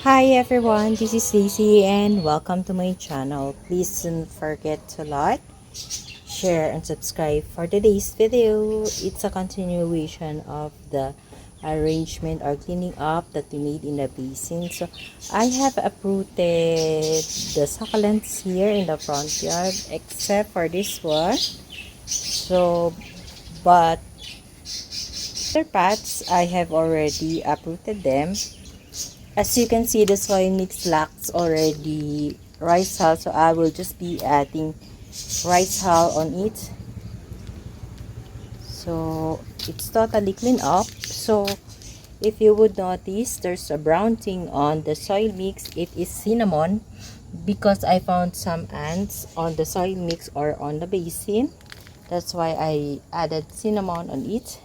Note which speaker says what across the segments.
Speaker 1: Hi everyone, this is Lacey and welcome to my channel. Please don't forget to like, share, and subscribe for today's video. It's a continuation of the arrangement or cleaning up that we made in the basin. So I have uprooted the succulents here in the front yard except for this one. So but other paths I have already uprooted them. As you can see, the soil mix lacks already rice hull, so I will just be adding rice hull on it. So it's totally clean up. So if you would notice, there's a brown thing on the soil mix. It is cinnamon because I found some ants on the soil mix or on the basin. That's why I added cinnamon on it.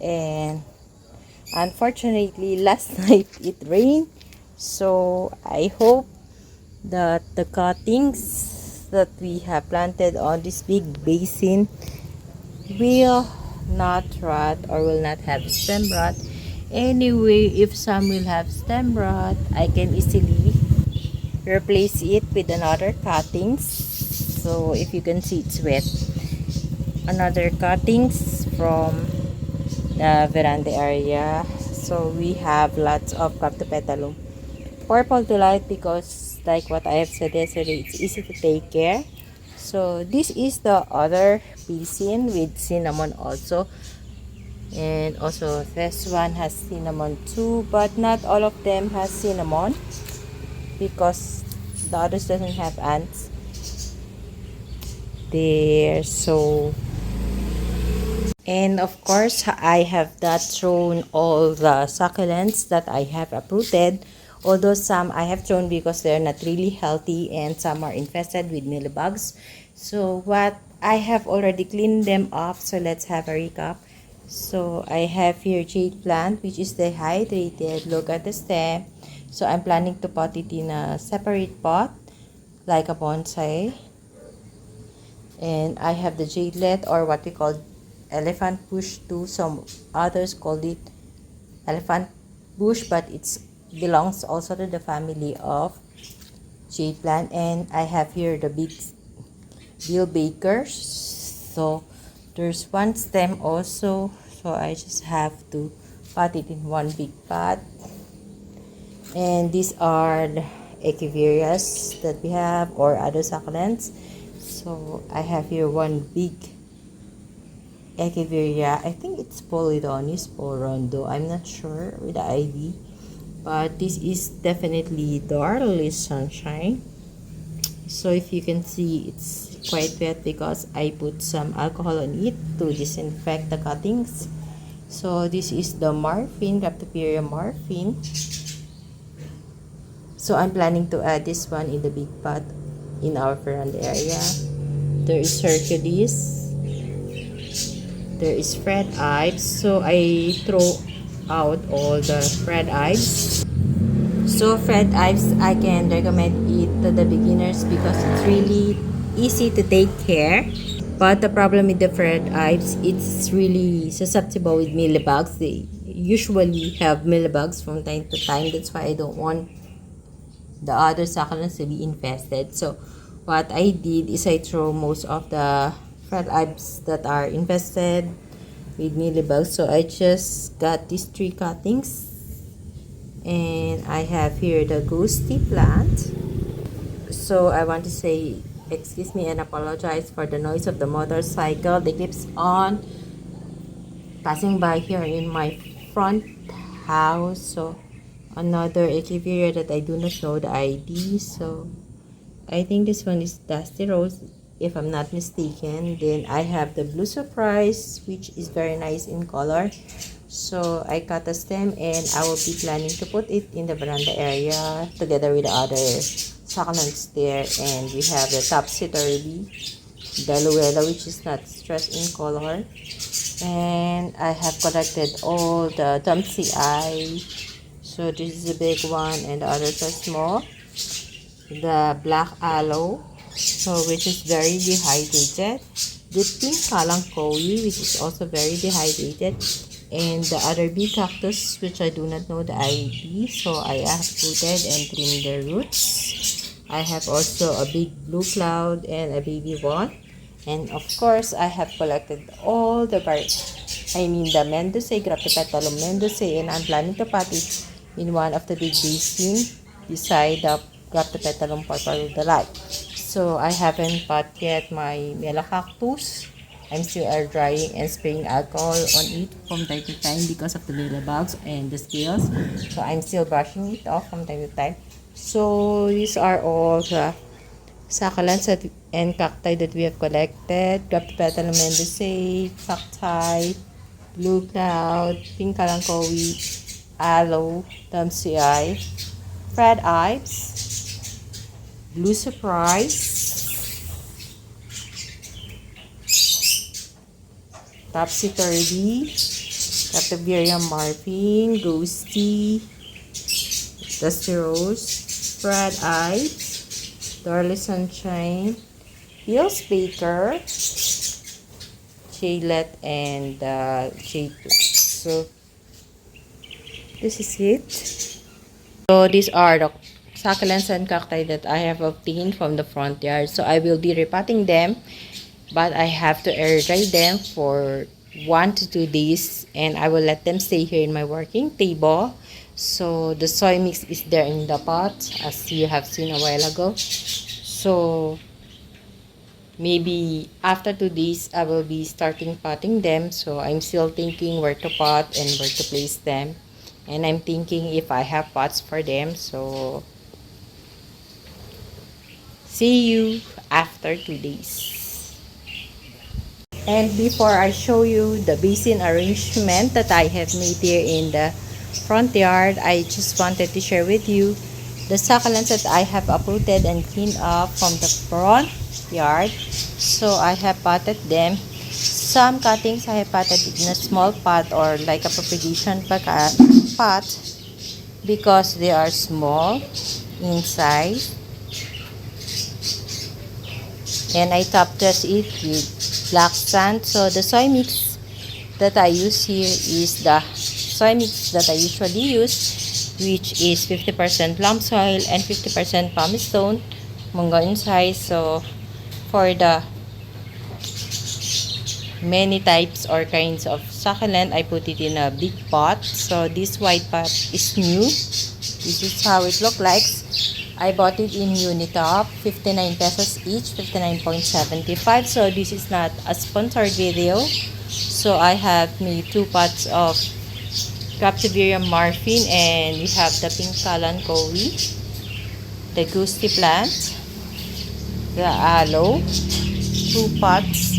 Speaker 1: And unfortunately, last night it rained, so I hope that the cuttings that we have planted on this big basin will not rot or will not have stem rot. Anyway, if some will have stem rot, I can easily replace it with another cuttings. So if you can see, it's wet. Another cuttings from the veranda area. So we have lots of cactus purple delight because like what I have said yesterday, it's easy to take care. So this is the other basin with cinnamon also, and also this one has cinnamon too, but not all of them has cinnamon because the others doesn't have ants there. So, and of course, I have not thrown all the succulents that I have uprooted. Although some I have thrown because they're not really healthy and some are infested with mealybugs. So what I have already cleaned them up. So let's have a recap. So I have here jade plant which is dehydrated. Look at the stem. So I'm planning to pot it in a separate pot like a bonsai. And I have the jadelet or what we call elephant bush too. Some others called it elephant bush, but it's belongs also to the family of jade plant. And I have here the big deal bakers. So there's one stem also, so I just have to pot it in one big pot. And these are the echeverias that we have or other succulents. So I have here one big echeveria. I think it's Polydonis Porondo. I'm not sure with the ID, but this is definitely Darley Sunshine. So if you can see, it's quite wet because I put some alcohol on it to disinfect the cuttings. So this is the morphine, Cryptoperia morphine. So I'm planning to add this one in the big pot in our veranda area. There is Hercules. There is Fred Ives. So I throw out all the Fred Ives. So Fred Ives, I can recommend it to the beginners because it's really easy to take care. But the problem with the Fred Ives, it's really susceptible with mealybugs. They usually have mealybugs from time to time. That's why I don't want the other succulents to be infested. So what I did is I throw most of the Fred Ives that are infested with mealybugs. So I just got these 3 cuttings. And I have here the ghosty plant. So I want to say excuse me and apologize for the noise of the motorcycle that keeps on passing by here in my front house. So another echeveria that I do not know the ID. So I think this one is Dusty Rose if I'm not mistaken. Then I have the Blue Surprise which is very nice in color. So I cut a stem and I will be planning to put it in the veranda area together with the other succulents there. And we have the Topsy-Turvy, the Luella which is not stressed in color. And I have collected all the Dumpsy Eye. So this is a big one and the others are small. The Black Aloe, so which is very dehydrated. The Pink Kalang Koi, which is also very dehydrated. and the other big cactus, which I do not know the ID, so I have uprooted and trimmed the roots. I have also a big blue cloud and a baby one, and of course I have collected all the the Mendoza, Graptopetalum Mendoza, and I'm planning to pot it in one of the big basin beside the Graptopetalum purpurulata. So I haven't pot yet my Mela cactus. I'm still air drying and spraying alcohol on it from time to time because of the little bugs and the scales. So I'm still brushing it off from time to time. So these are all the succulents and cacti that we have collected. Graptopetalum mendozae, cacti, blue cloud, pink kalanchoe, aloe, tamsiai, red ives, blue surprise, topsy-turvy, Catavirium marping, ghosty, dusty rose, red eye, Dorley sunshine, Hills Baker, Shaylet, and J2. So this is it. So these are the succulents and cacti that I have obtained from the front yard. So I will be repotting them, but I have to air dry them for 1 to 2 days, and I will let them stay here in my working table. So the soy mix is there in the pot, as you have seen a while ago. So maybe after 2 days I will be starting potting them. So I'm still thinking where to pot and where to place them, and I'm thinking if I have pots for them. So see you after 2 days. And before I show you the basin arrangement that I have made here in the front yard, I just wanted to share with you the succulents that I have uprooted and cleaned up from the front yard. So I have potted them. Some cuttings I have potted in a small pot or like a propagation pot because they are small in size. And I top dress it with black sand. So the soy mix that I use here is the soy mix that I usually use, which is 50% loam soil and 50% pumice stone, munggo in size. So for the many types or kinds of succulent, I put it in a big pot. So this white pot is new. This is how it looks like. I bought it in Unitop, 59 pesos each, 59.75. So this is not a sponsored video. So I have made 2 pots of Captivirium marfin, and we have the pink kalanchoe, the ghosty plant, the aloe, 2 pots,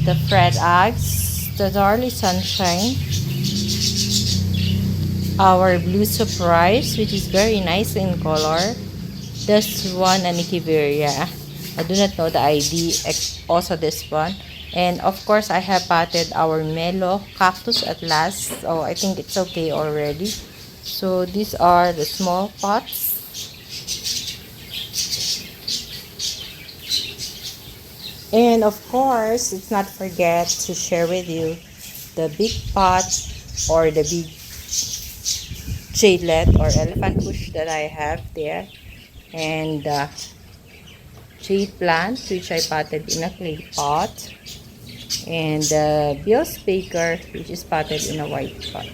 Speaker 1: the red eggs, the Dorley sunshine, our blue surprise, which is very nice in color. This one, Anikiveria. I do not know the ID. Also this one. And of course, I have potted our Melo cactus at last. So I think it's okay already. So these are the small pots. And of course, let's not forget to share with you the big pot or the big jadelet or elephant bush that I have there. And jade plant, which I potted in a clay pot, and the Bill's Baker, which is potted in a white pot.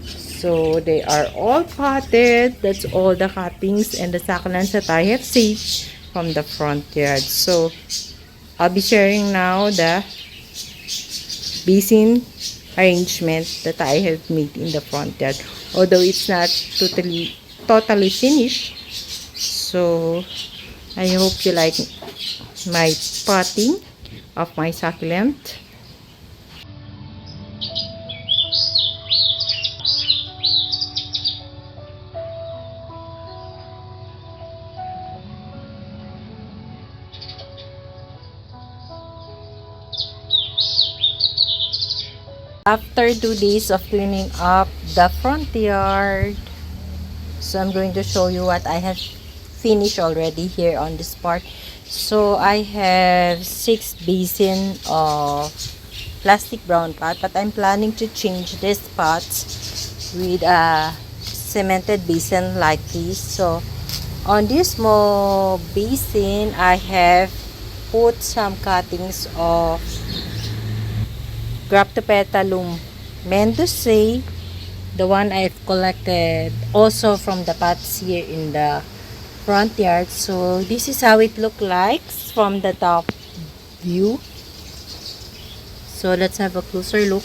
Speaker 1: So they are all potted. That's all the cuttings and the succulents that I have saved from the front yard. So I'll be sharing now the basin arrangement that I have made in the front yard, although it's not totally finished. So I hope you like my potting of my succulent. After 2 days of cleaning up the front yard, so I'm going to show you what I have finished already here on this part. So I have 6 basin of plastic brown pot, but I'm planning to change this pot with a cemented basin like this. So on this small basin, I have put some cuttings of Graptopetalum mendozae, the one I've collected also from the pots here in the front yard. So this is how it look like from the top view. So let's have a closer look.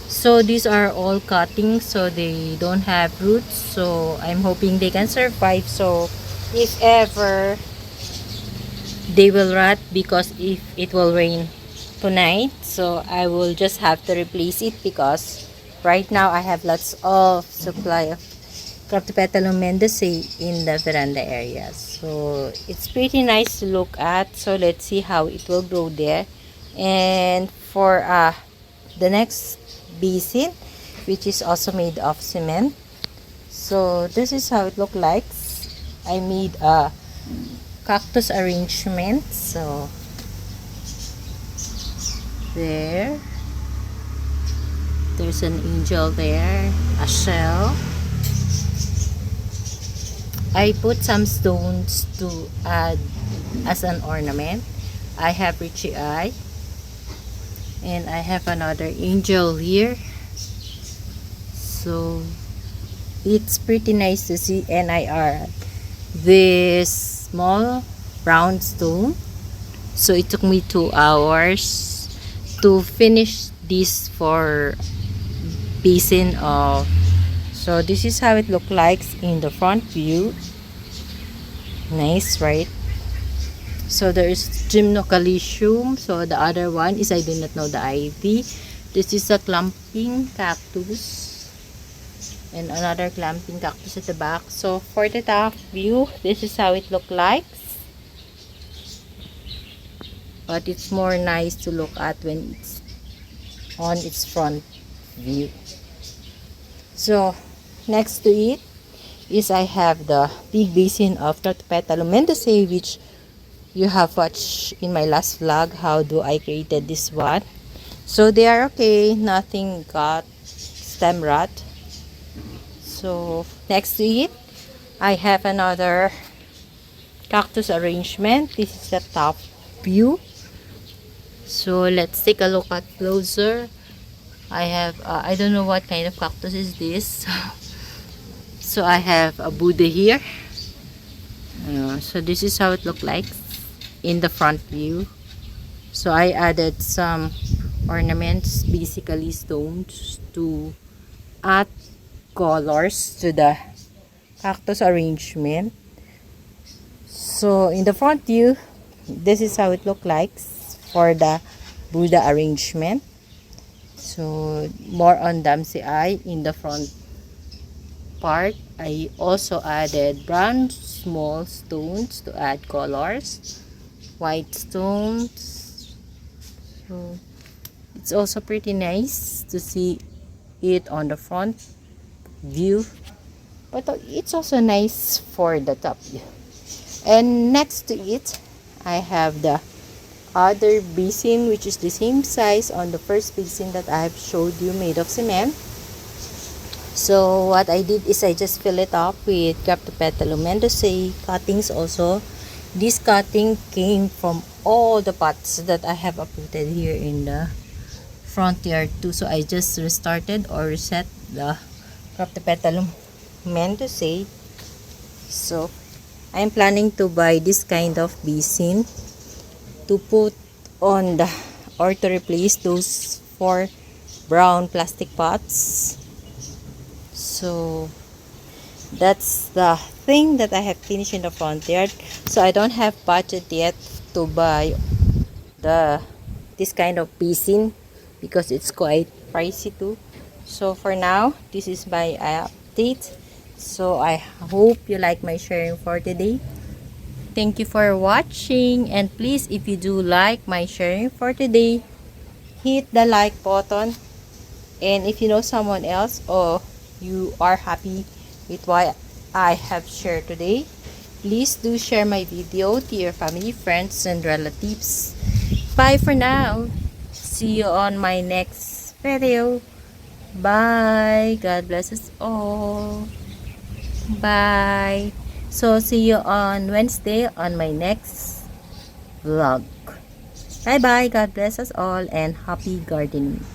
Speaker 1: So these are all cuttings, so they don't have roots, so I'm hoping they can survive. So if ever they will rot, because if it will rain tonight, so I will just have to replace it, because right now I have lots of supply of Graptopetalum mendozae in the veranda area. So it's pretty nice to look at. So let's see how it will grow there. And for the next basin, which is also made of cement, so this is how it look like. I made a cactus arrangement. So there's an angel there, a shell. I put some stones to add as an ornament. I have Richie Eye, and I have another angel here. So it's pretty nice to see. And I add this small round stone. So it took me 2 hours to finish this for basin of. So this is how it look like in the front view. Nice, right? So there is Gymnocalcium. So the other one is, I do not know the ivy. This is a clumping cactus, and another clumping cactus at the back. So for the top view, this is how it look like. But it's more nice to look at when it's on its front view. So next to it is I have the big basin of Graptopetalum mendozae, which you have watched in my last vlog how do I created this one. So they are okay, nothing got stem rot. So next to it I have another cactus arrangement. This is the top view. So let's take a look at closer. I have I don't know what kind of cactus is this. So I have a Buddha here. So this is how it look like in the front view. So I added some ornaments, basically stones, to add colors to the cactus arrangement. So in the front view, this is how it look like for the Buddha arrangement. So more on Damsey Eye in the front part. I also added brown small stones to add colors, white stones. So it's also pretty nice to see it on the front view, but it's also nice for the top view. And next to it I have the other basin, which is the same size on the first basin that I have showed you, made of cement. So what I did is I just fill it up with Graptopetalum mendozae cuttings also. This cutting came from all the pots that I have uprooted here in the front yard too. So I just restarted or reset the Graptopetalum mendozae. So I'm planning to buy this kind of basin to put on the, or to replace those 4 brown plastic pots. So that's the thing that I have finished in the front yard. So I don't have budget yet to buy this kind of basin because it's quite pricey too. So for now, this is my update. So I hope you like my sharing for today. Thank you for watching, and please, if you do like my sharing for today, hit the like button. And if you know someone else or you are happy with what I have shared today, please do share my video to your family, friends, and relatives. Bye for now. see you on my next video. Bye. God bless us all. Bye. So, see you on Wednesday on my next vlog. Bye-bye. God bless us all and happy gardening.